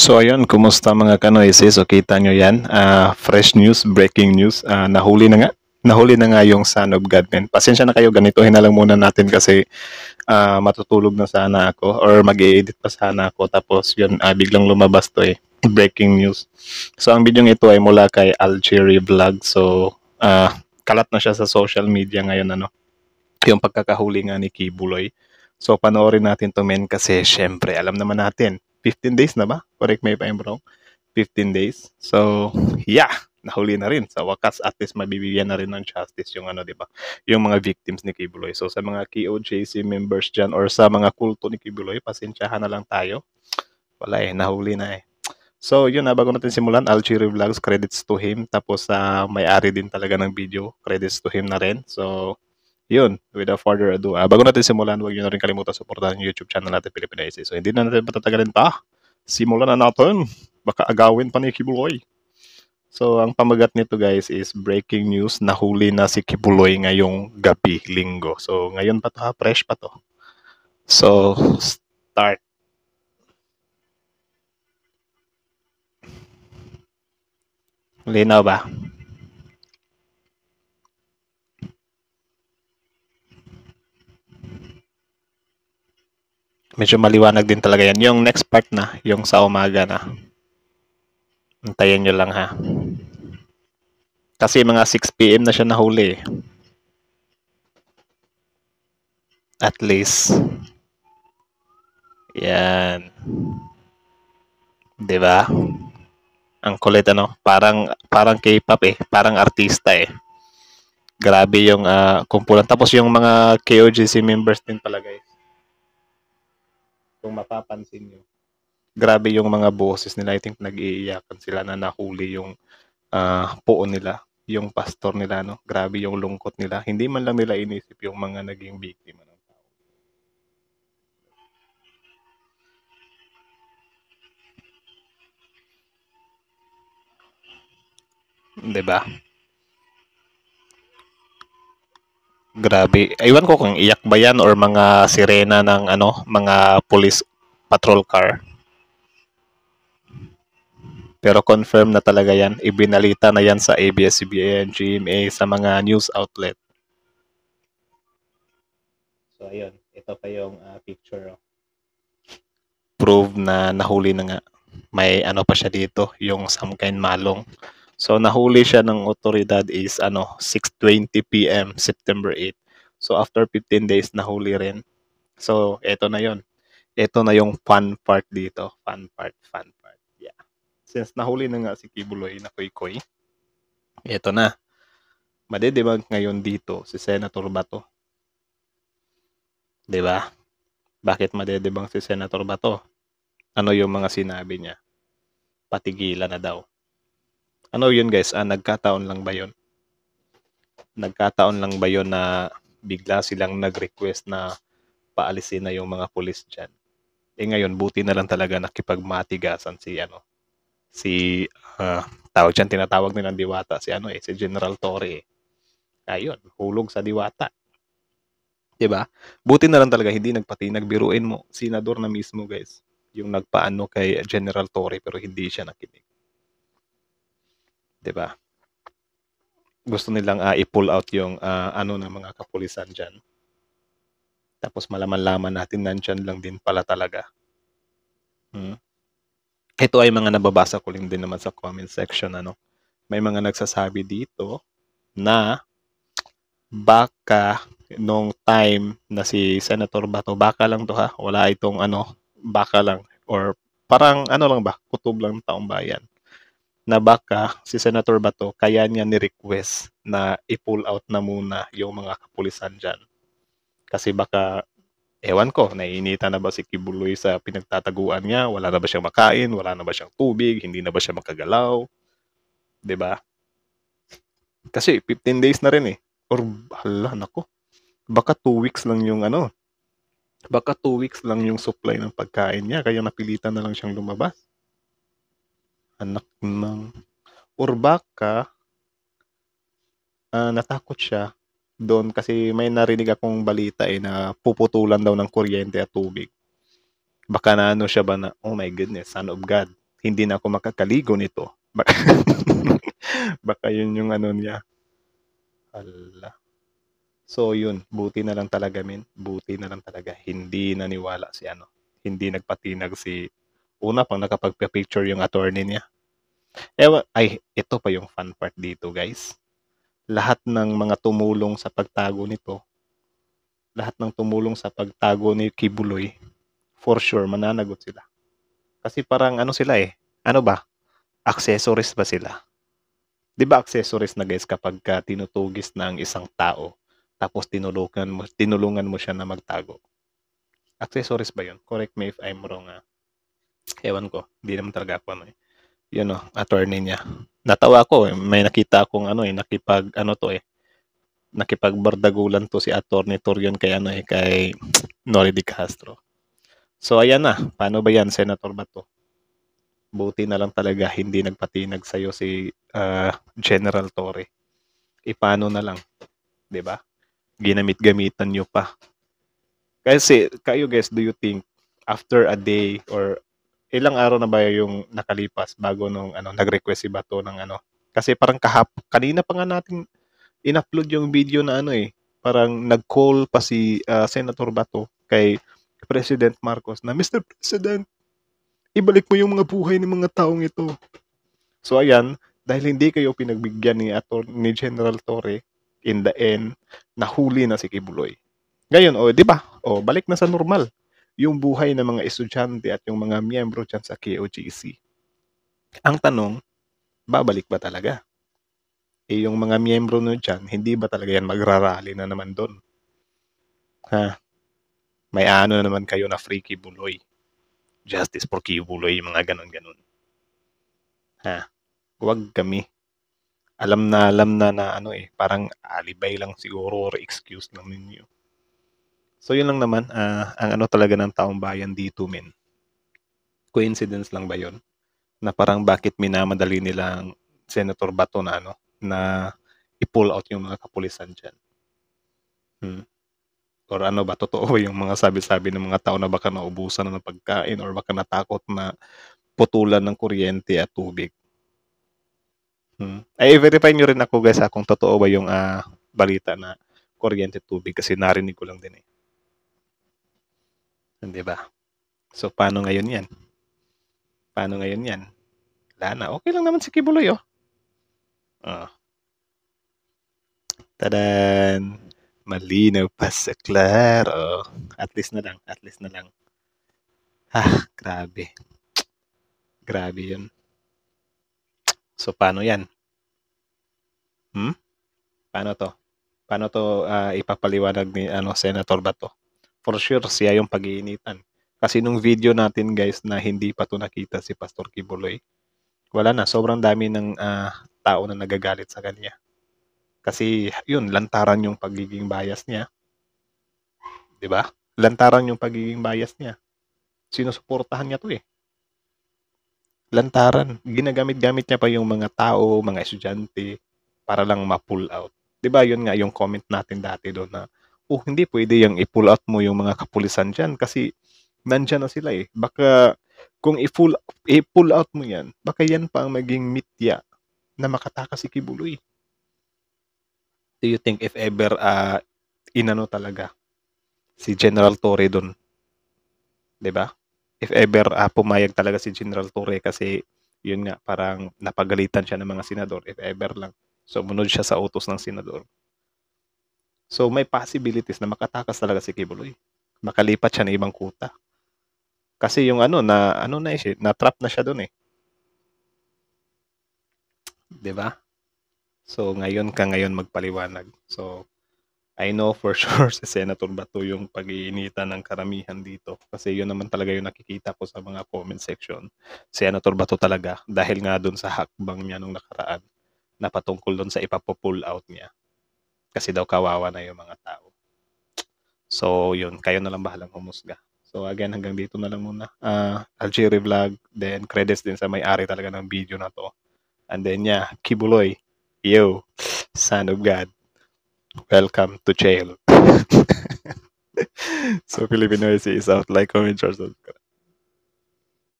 So ayun, kumusta mga kanoises? So kita nyo yan, fresh news, breaking news, nahuli na nga. Nahuli na nga yung Son of God, man. Pasensya na kayo, ganituhin na lang muna natin kasi matutulog na sana ako or mag-i-edit pa sana ako. Tapos yun, biglang lumabas to eh. Breaking news. So ang video ito ay mula kay Algeria Vlog. So kalat na siya sa social media ngayon, ano, yung pagkakahuli nga ni Kibuloy. So panoorin natin to, men, kasi syempre alam naman natin 15 days na ba? Correct me if I'm wrong. 15 days. So yeah, nahuli na rin. Sa wakas, at least mabibigyan na rin ng justice yung ano, 'di ba? Yung mga victims ni Kibuloy. So sa mga KOJC members diyan or sa mga kulto ni Kibuloy, pasensyahan na lang tayo. Wala eh, nahuli na eh. So yun na, bago natin simulan, Algeria Vlogs, credits to him. Tapos may-ari din talaga ng video, credits to him na rin. So yun, without further ado, bago natin simulan, huwag nyo na rin kalimutan suportahan yung YouTube channel natin, Pilipinas. So hindi na natin patatagalin pa. Simulan na natin. Baka agawin pa ni Kibuloy. So ang pamagat nito, guys, is breaking news. Nahuli na si Kibuloy ngayong gabi, linggo. So ngayon pa to ha, fresh pa to. So start. Linaw ba? Medyo maliwanag din talaga yan. Yung next part na, yung sa umaga na. Antayin nyo lang ha. Kasi mga 6 PM na siya nahuli. At least. Yan. 'Di ba? Ang kulit, ano? Parang K-pop eh. Parang artista eh. Grabe yung kumpulan. Tapos yung mga KOGC members din pala, guys. Kung mapapansin nyo. Grabe yung mga boses nila. I think nag-iiyakan sila na nahuli yung puo nila. Yung pastor nila, no? Grabe yung lungkot nila. Hindi man lang nila inisip yung mga naging biktima ng tao. Diba? Grabe. Ewan ko kung iyak ba yan or mga sirena ng ano, mga police patrol car. Pero confirm na talaga yan. Ibinalita na yan sa ABS-CBN, GMA, sa mga news outlet. So ayun, ito pa yung picture. Prove na nahuli na nga. May ano pa siya dito, yung some kind malong. So nahuli siya ng otoridad is 6:20 PM September 8. So after 15 days nahuli rin. So eto na 'yon. Ito na yung fun part dito. Fun part. Yeah. Since nahuli na nga si Kibuloy na Koy-Koy, ito na. Madedebug ngayon dito si Senator Bato. 'Di ba? Bakit madedebug si Senator Bato? Ano yung mga sinabi niya? Patigilan na daw. Ano yun, guys? Nagkataon lang ba yun? Nagkataon lang ba yun na bigla silang nag-request na paalisin na yung mga pulis dyan? Eh ngayon, buti na lang talaga nakipagmatigasan si tawag dyan, tinatawag nilang diwata, si General Torre. Ayun, hulog sa diwata. Diba? Buti na lang talaga hindi nagpatinag. Biruin mo, senador na mismo, guys, yung nagpaano kay General Torre pero hindi siya nakinig. Diba? Gusto nilang i-pull out yung ng mga kapulisan dyan. Tapos malaman-laman natin nandyan lang din pala talaga. Ito ay mga nababasa ko din naman sa comment section. May mga nagsasabi dito na baka nung time na si Senator Bato, baka lang to ha, wala itong baka lang, or parang lang ba, kutob lang ng taong bayan, na baka si Senator Bato kaya niya ni-request na i-pull out na muna yung mga kapulisan dyan. Kasi baka, ewan ko, naiinita na ba si Kibuloy sa pinagtataguan niya? Wala na ba siyang makain? Wala na ba siyang tubig? Hindi na ba siya makagalaw? 'Di ba? Kasi 15 days na rin eh. Or hala, nako. Baka 2 weeks lang yung baka 2 weeks lang yung supply ng pagkain niya, kaya napilitan na lang siyang lumabas. Anak ng... Or baka natakot siya doon kasi may narinig akong balita na puputulan daw ng kuryente at tubig. Baka na siya ba na, oh my goodness, Son of God, hindi na ako makakaligo nito. Baka yun yung ano niya. Hala. So yun, buti na lang talaga buti na lang talaga. Hindi naniwala si ano, hindi nagpatinag si una pang nakapagpa-picture yung attorney niya. Ito pa yung fun part dito guys. Lahat ng mga tumulong sa pagtago nito, lahat ng tumulong sa pagtago ni Kibuloy, for sure mananagot sila. Kasi parang ano sila ano ba? Accessories ba sila? 'Di ba accessories na guys kapag tinutugis ng isang tao tapos tinulungan mo siya na magtago. Accessories ba 'yun? Correct me if I'm wrong. Ewan ko, hindi naman talaga ako ano. Yun attorney niya. Natawa ko may nakita akong ano nakipagbardagulan to si Attorney Torion kay kay Noli de Castro. So ayan na, paano ba yan Senator Bato? Buti na lang talaga hindi nagpatinag sa'yo si General Torre. Paano na lang, 'di ba? Ginamit-gamitan nyo pa. Kasi kayo guys, do you think after a day or ilang araw na ba yung nakalipas bago nung nag-request si Bato ng kasi parang kanina pa nga natin in-upload yung video na parang nag-call pa si Senator Bato kay President Marcos na Mr. President, ibalik mo yung mga buhay ng mga taong ito. So ayan, dahil hindi kayo pinagbigyan ni General Torre, in the end, nahuli na si Kibuloy. Ngayon, di ba? Balik na sa normal yung buhay ng mga estudyante at yung mga miyembro dyan sa KOJC. Ang tanong, babalik ba talaga? Yung mga miyembro nyo dyan, hindi ba talaga yan magrarally na naman doon? May ano na naman kayo na free Kibuloy. Justice for Kibuloy, mga ganon-ganon. Huwag kami. Alam na parang alibay lang siguro or excuse lang ninyo. So yun lang naman, ang talaga ng taong bayan dito coincidence lang ba yun? Na parang bakit minamadali nilang Senator Bato na na i-pull out yung mga kapulisan dyan. Or ba, totoo yung mga sabi-sabi ng mga tao na baka naubusan na ng pagkain or baka natakot na putulan ng kuryente at tubig. I-verify nyo rin ako guys kung totoo ba yung balita na kuryente at tubig kasi narinig ko lang din Hindi ba? So paano ngayon yan? Wala na. Okay lang naman si Kibuloy Tadan! Malinaw pa sa klaro. At least na lang. Grabe. Grabe yun. So paano yan? Paano to ipapaliwanag ni Senator Bato? For sure siya yung pag-iinitan. Kasi nung video natin guys na hindi pa to nakita si Pastor Kibuloy, wala na, sobrang dami ng tao na nagagalit sa kanya. Kasi yun, lantaran yung pagiging bias niya. 'Di ba? Lantaran yung pagiging bias niya. Sinusuportahan niya to Lantaran. Ginagamit-gamit niya pa yung mga tao, mga estudyante para lang ma-pull out. 'Di ba? Yun nga yung comment natin dati doon na hindi pwede yung i-pull out mo yung mga kapulisan diyan kasi nandiyan na sila Baka kung i-pull out mo yan, baka yan pa ang maging mitya na makatakas si Kibuloy. Do you think if ever inano talaga si General Torre doon? 'Di ba? If ever pumayag talaga si General Torre kasi yun nga parang napagalitan siya ng mga senador if ever lang. So munod siya sa utos ng senador. So may possibilities na makatakas talaga si Kibuloy. Makalipat siya ng ibang kuta. Kasi yung na-trap na siya doon 'Di ba? So ngayon magpaliwanag. So I know for sure si Senator Bato yung pag-iinitan ng karamihan dito. Kasi yun naman talaga yung nakikita ko sa mga comment section. Senator Bato talaga dahil nga doon sa hakbang niya nung nakaraan na patungkol doon sa ipapo-pull out niya. Kasi daw kawawa na yung mga tao. So yun, kayo na lang bahalang humusga. So again, hanggang dito na lang muna. Algeria Vlog, then credits din sa may-ari talaga ng video na to. And then Kibuloy, yo, son of God. Welcome to jail. So Filipino is out. Like, comment, share, subscribe.